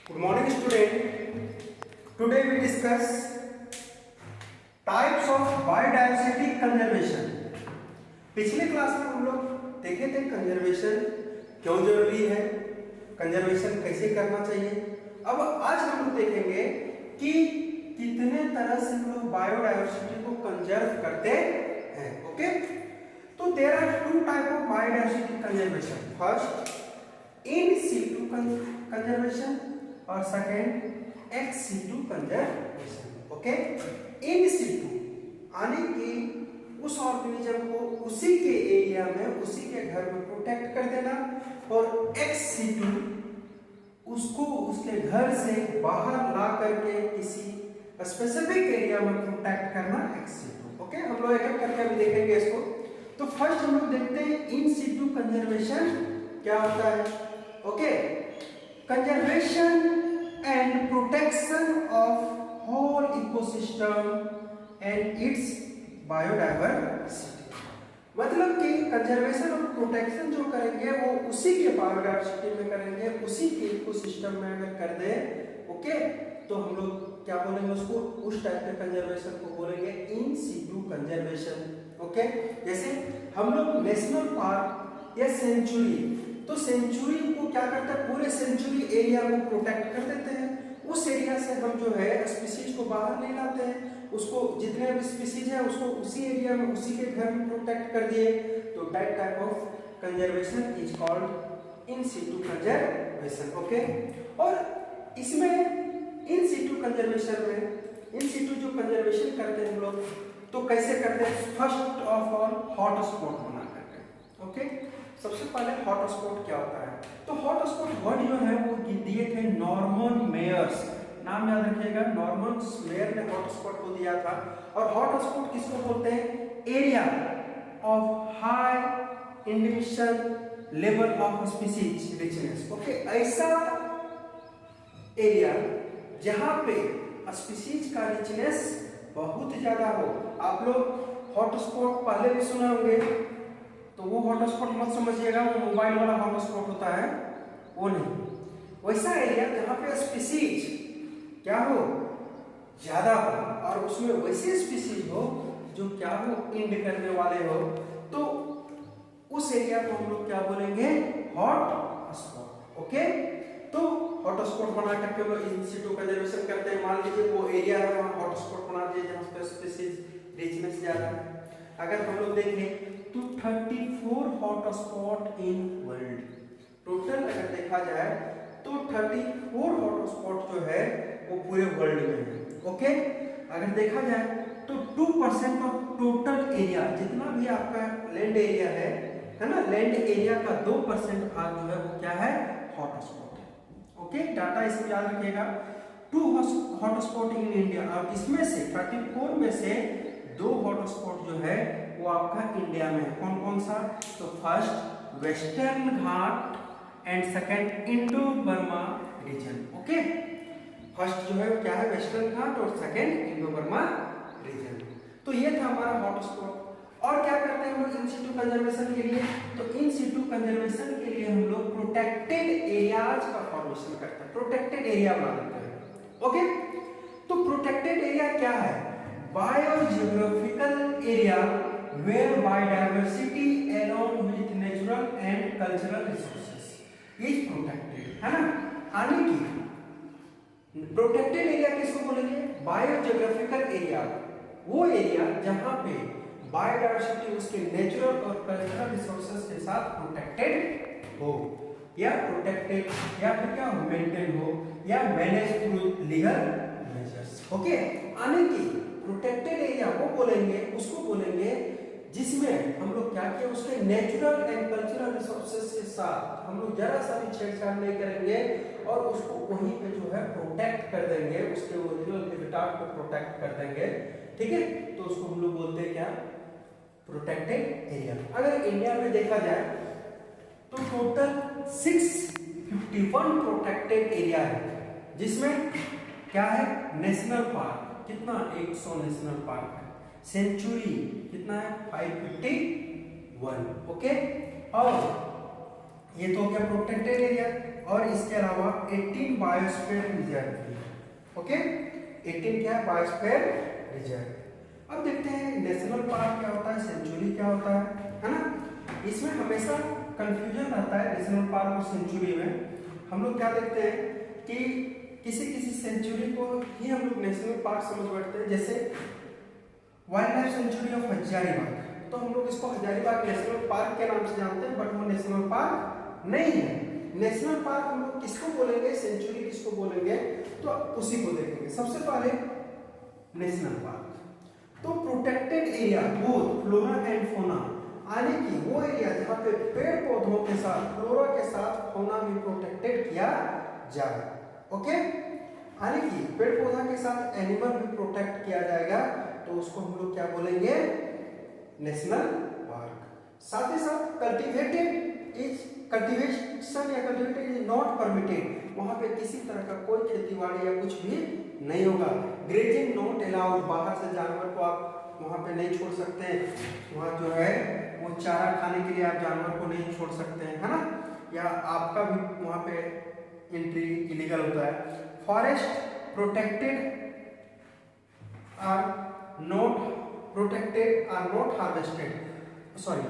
Good morning student. Today we discuss types of biodiversity conservation. पिछले class में हम लोग देखे थे कंजर्वेशन क्यों जरूरी है, कंजर्वेशन कैसे करना चाहिए। अब आज हम लोग देखेंगे कि कितने तरह से हम लोग बायोडायवर्सिटी को कंजर्व करते हैं। ओके, तो there are two type of biodiversity conservation. First in situ conservation और second ex situ conservation. Okay, in situ यानी कि उस ऑर्गेनिज्म को उसी के एरिया में, उसी के घर में प्रोटेक्ट कर देना, और एक्स सीटू उसको उसके घर से बाहर ला करके किसी स्पेसिफिक एरिया में प्रोटेक्ट करना एक्स सीटू। ओके, हम लोग एक एक करके अभी देखेंगे इसको। तो फर्स्ट हम लोग देखते हैं इन सीटू कंजर्वेशन क्या होता है। Okay, conservation and protection of whole ecosystem and its biodiversity. मतलब कि कंजर्वेशन और प्रोटेक्शन जो करेंगे वो उसी के बायोडायवर्सिटी में करेंगे, उसी के इकोसिस्टम में अगर कर दे, ओके, तो हम लोग क्या बोलेंगे उसको, उस टाइप के कंजर्वेशन को बोलेंगे इन सीटू कंजर्वेशन। ओके, जैसे हम लोग नेशनल पार्क या सेंचुरी, तो सेंचुरी को क्या करते हैं, पूरे सेंचुरी एरिया को प्रोटेक्ट कर देते हैं। उस एरिया से हम जो है स्पीशीज को बाहर नहीं लाते हैं, उसको जितने भी स्पीशीज है उसको उसी एरिया में, उसी के घर में प्रोटेक्ट कर दिए। तो that type of conservation is called in situ conservation. Okay, और इसमें इन सीटू कंजर्वेशन में, इन सीटू जो कंजर्वेशन करते हैं हम लोग, तो कैसे करते हैं, first of all hot spot बना करके। ओके, सबसे पहले हॉट स्पॉट क्या होता है, तो हॉट स्पॉट वर्ड जो है वो दिए थे नॉर्मन मेयर्स, नाम याद रखिएगा, नॉर्मन मेयर ने हॉट स्पॉट को दिया था। और हॉट स्पॉट किसको बोलते हैं, area of high individual level of species richness. Okay, ऐसा एरिया जहां पे स्पीशीज का रिचनेस बहुत ज्यादा हो। आप लोग हॉट स्पॉट पहले भी सुना होंगे, तो वो हॉट स्पॉट मत समझिएगा वो मोबाइल वाला हॉट स्पॉट होता है, वो नहीं। वैसा एरिया जहां पे स्पीशीज क्या हो, ज्यादा हो, और उसमें वैसे स्पीशीज हो जो क्या हो, इंड करने वाले हो, तो उस एरिया को हम लोग क्या बोलेंगे, हॉट स्पॉट। ओके, तो हॉट स्पॉट बना करके हम लोग इन सीटू कंजर्वेशन करते हैं। मान लीजिए वो एरिया है, वहां हॉट स्पॉट बना दिए जहां पे स्पीशीज रिचनेस ज्यादा है। अगर हम लोग देखें तो 34 hot spot in world, total अगर देखा जाए तो 34 हॉट स्पॉट जो है वो पूरे वर्ल्ड में है। ओके, अगर देखा जाए तो 2% ऑफ टोटल एरिया, जितना भी आपका लैंड एरिया है ना, लैंड एरिया का 2% भाग जो है वो क्या है, हॉट स्पॉट है। ओके, डाटा इसमें याद रखिएगा। 2 हॉट स्पॉट इन इंडिया, और इसमें से 34 में से 2 हॉट स्पॉट जो है वो आपका इंडिया में है। कौन कौन सा, तो first Western Ghat and second Indo Burma region. Okay, first जो है क्या है, वेस्टर्न घाट, और सेकंड इंडो बर्मा रीजन। तो ये था हमारा हॉट स्पॉट। और क्या करते हैं हम लोग इन सीटू कंजर्वेशन के लिए, तो इन सीटू कंजर्वेशन के लिए हम लोग प्रोटेक्टेड एरियाज का फॉर्मेशन करते हैं, प्रोटेक्टेड एरिया बना देते हैं। ओके, तो प्रोटेक्टेड एरिया क्या है, biogeographical area where biodiversity along with natural and cultural resources is protected, है ना। यानी कि प्रोटेक्टेड एरिया किसको बोलेंगे, बायोजियोग्राफिकल एरिया, वो एरिया जहां पे बायोडायवर्सिटी उसके नेचुरल और कल्चरल रिसोर्सेज के साथ प्रोटेक्टेड हो, या प्रोटेक्टेड, या फिर क्या मेंटेन हो, या manage through legal measures. Okay, यानी कि प्रोटेक्टेड एरिया वो बोलेंगे, उसको बोलेंगे जिसमें हम लोग क्या किया, उसके नेचुरल एंड कल्चरल रिसोर्सेज के साथ हम लोग जरा सा भी छेड़छाड़ नहीं करेंगे, और उसको वहीं पे जो है प्रोटेक्ट कर देंगे, उसके ओरिजिनल हैबिटेट को प्रोटेक्ट कर देंगे। ठीक है, तो उसको हम लोग बोलते हैं क्या, प्रोटेक्टेड एरिया। अगर इंडिया में देखा जाए तो टोटल 651 प्रोटेक्टेड एरिया है, जिसमें क्या है, नेशनल पार्क कितना, 100 नेशनल पार्क है, सेंचुरी कितना है, 551। ओके, और ये तो हो गया प्रोटेक्टेड एरिया, और इसके अलावा 18 बायोस्फीयर रिजर्व। ओके, 18 क्या है? Biosphere reserve. अब देखते हैं नेशनल पार्क क्या होता है, सेंचुरी क्या होता है ना। इसमें हमेशा कंफ्यूजन रहता है नेशनल पार्क और सेंचुरी में। हम लोग क्या देखते हैं कि किसी किसी सेंचुरी को ही हम लोग नेशनल पार्क समझ बैठते हैं, जैसे wild life sanctuary of Hazaribagh, तो हम लोग इसको हजारीबाग नेशनल पार्क के नाम से जानते हैं, बट वो नेशनल पार्क नहीं है। नेशनल पार्क हम लोग किसको बोलेंगे, सेंचुरी किसको बोलेंगे, तो उसी को देखेंगे। सबसे पहले नेशनल पार्क तो protected area both flora and fauna, यानी कि वो एरिया जहाँ पे पेड़ पौधों के साथ फ्लोरा के साथ फौना भी प्रोटेक्टेड किया जाए। ओके, यानी कि पेड़ पौधा के साथ एनिमल भी प्रोटेक्ट किया जाएगा, तो उसको हम लोग क्या बोलेंगे, नेशनल पार्क। साथ ही साथ कल्टीवेशन या कल्टीवेटेड इज नॉट परमिटेड, वहां पे किसी तरह का कोई खेतीबाड़ी या कुछ भी नहीं होगा। ग्रेजिंग नॉट अलाउड, बाहर से जानवर को आप वहां पे नहीं छोड़ सकते हैं, वहां जो है वो चारा खाने के लिए आप जानवर को नहीं छोड़ सकते हैं, है ना, या आपका भी वहां पे एंट्री इलीगल होता है। Forest protected are not harvested, sorry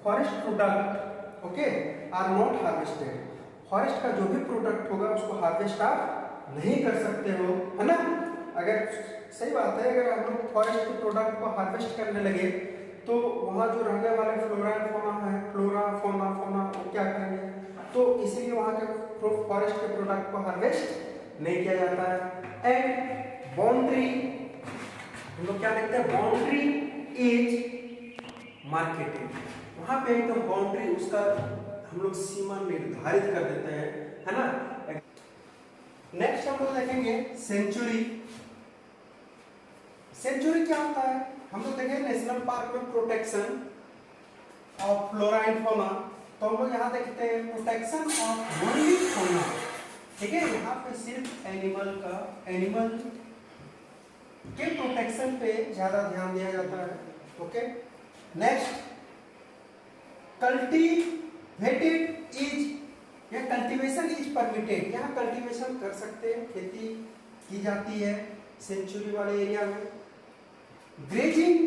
forest product okay are not harvested, forest का जो भी प्रोडक्ट होगा उसको हार्वेस्ट आप नहीं कर सकते हो, है ना। अगर सही बात है, अगर हम लोग फॉरेस्ट के प्रोडक्ट को हार्वेस्ट करने लगे तो वहाँ जो रहने वाले फ्लोरा एंड फौना है, फ्लोरा फौना वो क्या करेंगे, तो इसीलिए वहाँ के फॉरेस्ट के प्रोडक्ट को हार्वेस्ट नहीं किया जाता है। एंड बाउंड्री, हम लोग क्या देखते हैं, बाउंड्री इज मार्केटेड, वहाँ पे एकदम बाउंड्री उसका हम लोग सीमा निर्धारित कर देते हैं, है ना। नेक्स्ट हम लोग देखेंगे सेंचुरी। सेंचुरी क्या होता है, हम लोग देखेंगे नेशनल पार्क में protection of flora and fauna, तो हम लोग यहाँ देखते हैं प्रोटेक्शन ऑफ ओनली फौना, ठीक है। यहाँ पे सिर्फ एनिमल के प्रोटेक्शन पे ज्यादा ध्यान दिया जाता है। ओके, नेक्स्ट कल्टीवेटेड इज या कल्टीवेशन इज परमिटेड, यहाँ कल्टीवेशन कर सकते हैं, खेती की जाती है सेंचुरी वाले एरिया में। ग्रेजिंग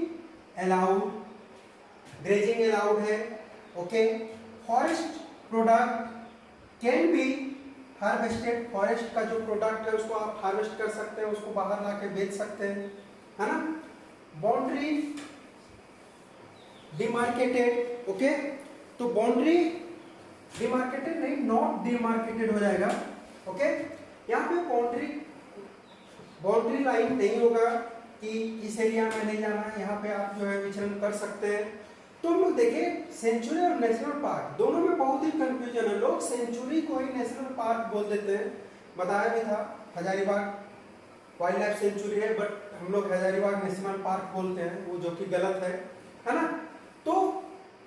अलाउड है। Okay, forest product can be harvested, forest का जो प्रोडक्ट है उसको आप हार्वेस्ट कर सकते हैं, उसको बाहर लाके बेच सकते हैं, है ना। बाउंड्री डिमार्केटेड, ओके, तो बाउंड्री डिमार्केटेड नहीं, नॉट डिमार्केटेड हो जाएगा। ओके, यहाँ पे बाउंड्री लाइन नहीं होगा कि इस एरिया में नहीं जाना है, यहाँ पे आप जो है विचरण कर सकते हैं। तो हम लोग देखें सेंचुरी और नेशनल पार्क दोनों में बहुत ही कंफ्यूजन है, लोग सेंचुरी को ही नेशनल पार्क बोल देते हैं। बताया भी था हजारीबाग वाइल्ड लाइफ सेंचुरी है, बट हम लोग हजारीबाग नेशनल पार्क बोलते हैं, वो जो कि गलत है ना। तो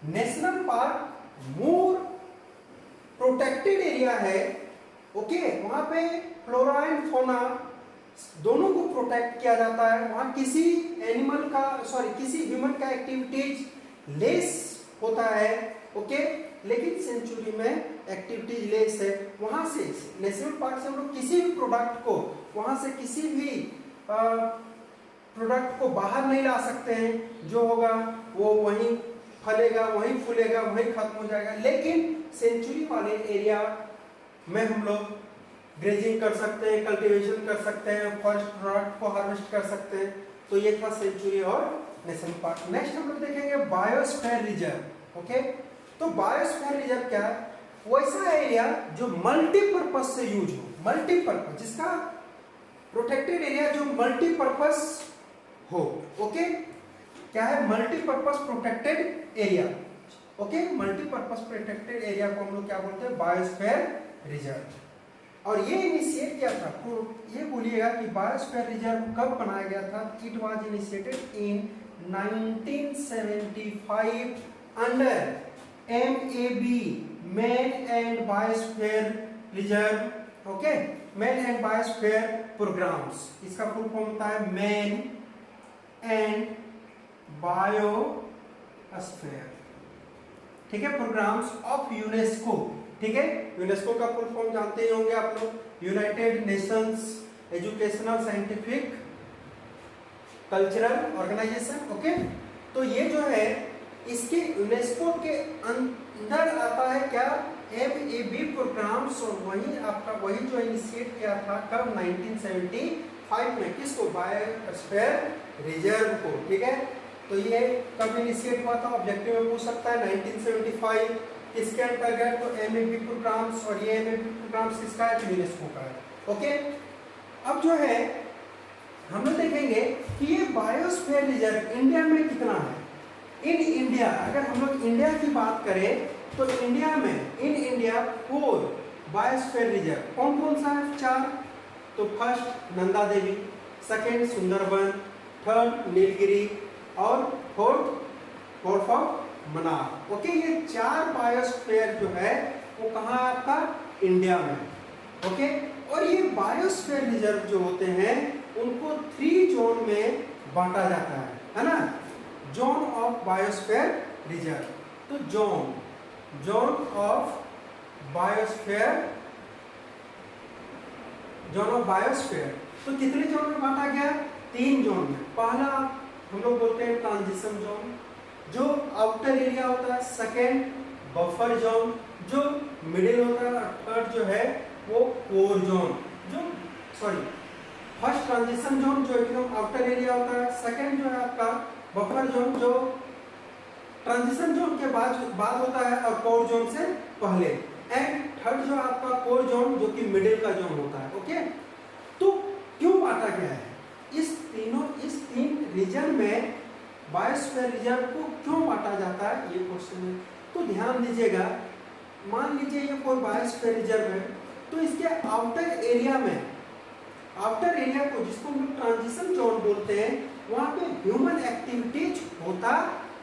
नेशनल पार्क मोर प्रोटेक्टेड एरिया है। ओके, वहां पे फ्लोरा एंड फौना दोनों को प्रोटेक्ट किया जाता है, वहां किसी ह्यूमन का एक्टिविटीज लेस होता है। ओके, लेकिन सेंचुरी में एक्टिविटीज लेस है। वहां से नेशनल पार्क से हम लोग किसी भी प्रोडक्ट को वहां से किसी भी प्रोडक्ट को बाहर नहीं ला सकते हैं, जो होगा वो वहीं फलेगा, वहीं फूलेगा, वहीं खत्म हो जाएगा। लेकिन सेंचुरी वाले एरिया में हम लोग ग्रेजिंग कर सकते हैं, कल्टीवेशन कर सकते हैं, फॉरेस्ट प्रोडक्ट को हार्वेस्ट कर सकते हैं। तो ये था सेंचुरी और नेशनल पार्क। नेक्स्ट हम लोग देखेंगे बायोस्फीयर रिजर्व। ओके, तो बायोस्फीयर रिजर्व क्या है, वैसा एरिया जो मल्टीपर्पज से यूज हो, मल्टीपर्पज, जिसका प्रोटेक्टेड एरिया जो मल्टीपर्पज हो। ओके, क्या है, multipurpose protected area. Okay, multipurpose protected area को हम लोग क्या बोलते हैं, बायोस्फीयर रिजर्व। और ये इनिशिएट किया था, ये बोलिएगा कि बायोस्फीयर रिजर्व कब बनाया गया था। It was initiated in 1975 under MAB, man and biosphere reserve. Okay, man and biosphere programmes, इसका फुल फॉर्म होता है मैन एंड बायोस्फीयर, ठीक है, प्रोग्राम्स ऑफ यूनेस्को। ठीक है। यूनेस्को का फुल फॉर्म जानते ही होंगे आप लोग, United Nations educational scientific cultural organisation. Okay, तो ये जो है इसके यूनेस्को के अंदर आता है क्या, MAB प्रोग्राम्स, और वही आपका वही जो इनिशिएट किया था कब 1975 में, किसको, बायोस्फीयर रिजर्व को। ठीक है, तो ये कब इनिशिएट हुआ था, ऑब्जेक्टिव में पूछ सकता है 1975, किसके अंतर्गत, तो MAB प्रोग्राम्स, और ये MAB प्रोग्राम्स किसका है, यूनेस्को का है। ओके, अब जो है हम लोग देखेंगे कि ये बायोस्फीयर रिजर्व इंडिया में कितना है। इन इंडिया, अगर हम लोग इंडिया की बात करें तो इंडिया में इन इंडिया 4 बायोस्फीयर रिजर्व कौन कौन सा है, 4। तो first Nanda Devi, second Sundarban, third Nilgiri, और fourth gulf of Mannar. Okay, ये 4 बायोस्फीयर जो है वो कहाँ आपका, इंडिया में। ओके, और ये बायोस्फीयर रिजर्व जो होते हैं उनको 3 जोन में बांटा जाता है ना, जोन ऑफ बायोस्फीयर रिजर्व। तो जोन ऑफ बायोस्फीयर, तो कितने जोन में बांटा गया, 3 जोन में। पहला हम लोग बोलते हैं ट्रांजिशन जोन, जो आउटर एरिया होता है, सेकेंड बफर जोन जो मिडिल होता है, और थर्ड जो है वो कोर जोन, जो फर्स्ट ट्रांजिशन जोन जो एकदम आउटर एरिया होता है, सेकेंड जो है आपका बफर जोन जो ट्रांजिशन जोन के बाद होता है और कोर जोन से पहले, एंड थर्ड जो आपका कोर जोन जो कि मिडिल का जोन होता है। ओके, तो क्यों बांटा गया है इस 3 रीजन में, बायोस्फीयर रिजर्व को क्यों बांटा जाता है, ये क्वेश्चन है। तो ध्यान दीजिएगा, मान लीजिए ये कोई बायोस्फीयर रिजर्व है, तो इसके आउटर एरिया में, आउटर एरिया को जिसको हम लोग ट्रांजिशन जोन बोलते हैं, वहां पे ह्यूमन एक्टिविटीज होता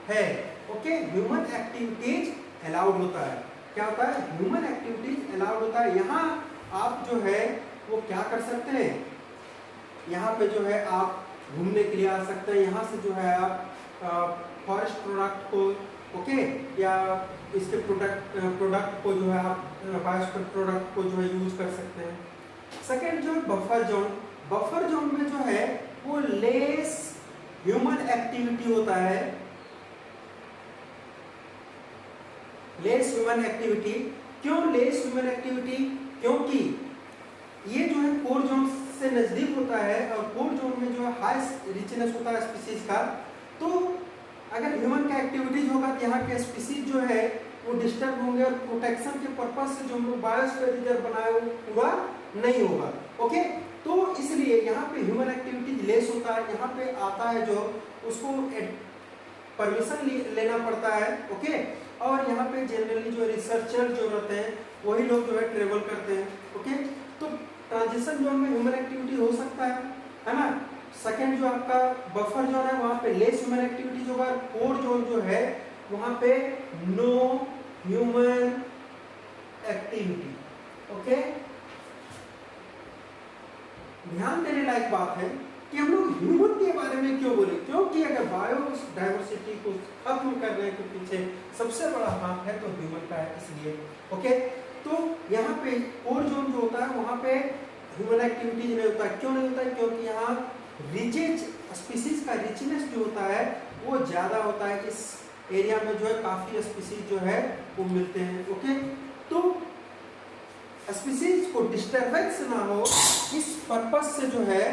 है। ओके, ह्यूमन एक्टिविटीज अलाउड होता है। क्या होता है, ह्यूमन एक्टिविटीज अलाउड होता है। यहाँ आप जो है वो क्या कर सकते हैं, यहाँ पे जो है आप घूमने के लिए आ सकते हैं, यहाँ से जो है आप फॉरेस्ट प्रोडक्ट को, ओके, या इसके प्रोडक्ट को जो है आप बायोस्फीयर प्रोडक्ट को जो है यूज कर सकते हैं। सेकेंड जो बफर जोन में जो है वो लेस ह्यूमन एक्टिविटी होता है, लेस ह्यूमन एक्टिविटी। क्यों लेस ह्यूमन एक्टिविटी, क्योंकि ये जो है कोर जोन से नजदीक होता है, और कोर जोन में जो है हाई रिचनेस होता है स्पीसीज का। तो अगर ह्यूमन का एक्टिविटीज होगा तो यहाँ के स्पीसीज जो है वो डिस्टर्ब होंगे, और प्रोटेक्शन के पर्पज से जो हम लोग बायोस्फीयर रिजर्व बनाए वो पूरा नहीं होगा। ओके, तो इसलिए यहाँ पे ह्यूमन एक्टिविटीज लेस होता है। यहाँ पे आता है जो उसको परमिशन लेना पड़ता है। ओके, और यहाँ पे जनरली जो रिसर्चर जो रहते हैं वही लोग जो है ट्रेवल करते हैं। ओके, तो ट्रांजिशन जोन में ह्यूमन एक्टिविटी हो सकता है ना। सेकेंड जो आपका बफर जोन है वहाँ पे लेस ह्यूमन एक्टिविटीज होगा। कोर जोन जो है वहाँ पे नो ह्यूमन एक्टिविटी। ओके, ध्यान देने लायक बात है कि हम लोग ह्यूमन के बारे में क्यों बोले, क्योंकि अगर बायोडाइवर्सिटी को खत्म करने के पीछे सबसे बड़ा हाथ है तो ह्यूमन का है, इसलिए। ओके, तो यहाँ पे कोर जोन जो होता है वहाँ पे ह्यूमन एक्टिविटीज नहीं होता। क्यों नहीं होता है, क्योंकि यहाँ रिचेज स्पीसीज का रिचनेस जो होता है वो ज़्यादा होता है। इस एरिया में जो है काफ़ी स्पीसीज जो है वो मिलते हैं। ओके, तो स्पीसीज को डिस्टर्बेंस ना हो इस पर्पस से जो है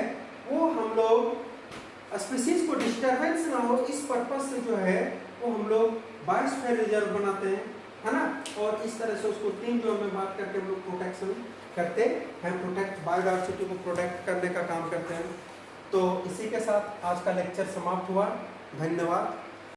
वो हम लोग स्पीसीज को डिस्टर्बेंस ना हो इस पर्पस से जो है वो हम लोग बायोस्फीयर रिजर्व बनाते हैं, है ना। और इस तरह से उसको 3 जोन में बात करके हम लोग प्रोटेक्शन करते हैं, बायोडाइवर्सिटी को प्रोटेक्ट करने का काम करते हैं। तो इसी के साथ आज का लेक्चर समाप्त हुआ। धन्यवाद।